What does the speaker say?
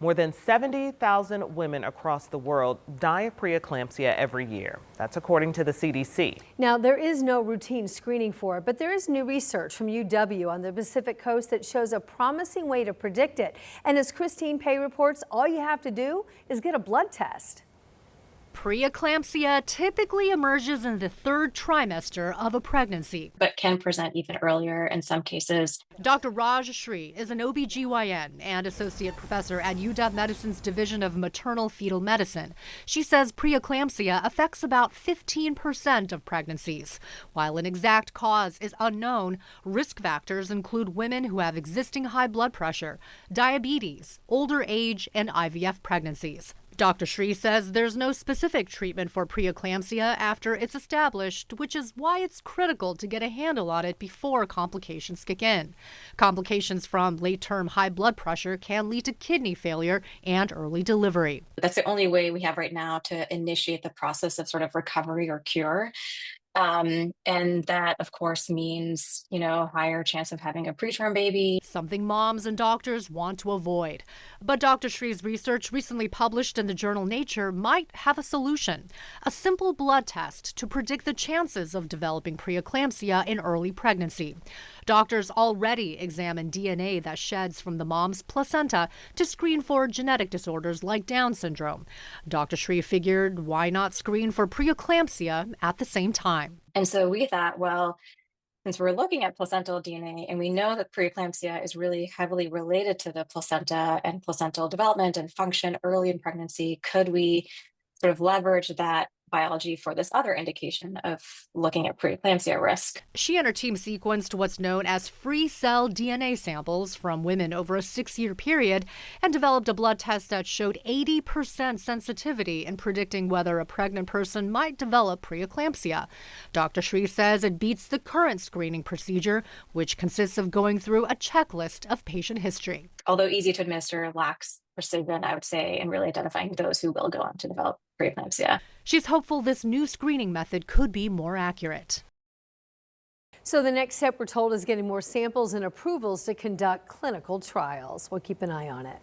More than 70,000 women across the world die of preeclampsia every year. That's according to the CDC. Now, there is no routine screening for it, but there is new research from UW on the Pacific Coast that shows a promising way to predict it. And as Christine Pay reports, all you have to do is get a blood test. Preeclampsia typically emerges in the third trimester of a pregnancy, but can present even earlier in some cases. Dr. Raj Shri is an OBGYN and associate professor at UW Medicine's Division of Maternal Fetal Medicine. She says preeclampsia affects about 15% of pregnancies. While an exact cause is unknown, risk factors include women who have existing high blood pressure, diabetes, older age, and IVF pregnancies. Dr. Shri says there's no specific treatment for preeclampsia after it's established, which is why it's critical to get a handle on it before complications kick in. Complications from late-term high blood pressure can lead to kidney failure and early delivery. That's the only way we have right now to initiate the process of sort of recovery or cure. And that, of course, means, higher chance of having a preterm baby. Something moms and doctors want to avoid. But Dr. Shri's research recently published in the journal Nature might have a solution. A simple blood test to predict the chances of developing preeclampsia in early pregnancy. Doctors already examine DNA that sheds from the mom's placenta to screen for genetic disorders like Down syndrome. Dr. Shri figured, why not screen for preeclampsia at the same time? And so we thought, well, since we're looking at placental DNA and we know that preeclampsia is really heavily related to the placenta and placental development and function early in pregnancy, could we sort of leverage that biology for this other indication of looking at preeclampsia risk? She and her team sequenced what's known as free cell DNA samples from women over a 6-year period and developed a blood test that showed 80% sensitivity in predicting whether a pregnant person might develop preeclampsia. Dr. Shri says it beats the current screening procedure, which consists of going through a checklist of patient history. Although easy to administer, lacks precision, I would say, in really identifying those who will go on to develop preeclampsia. She's hopeful this new screening method could be more accurate. So the next step, we're told, is getting more samples and approvals to conduct clinical trials. We'll keep an eye on it.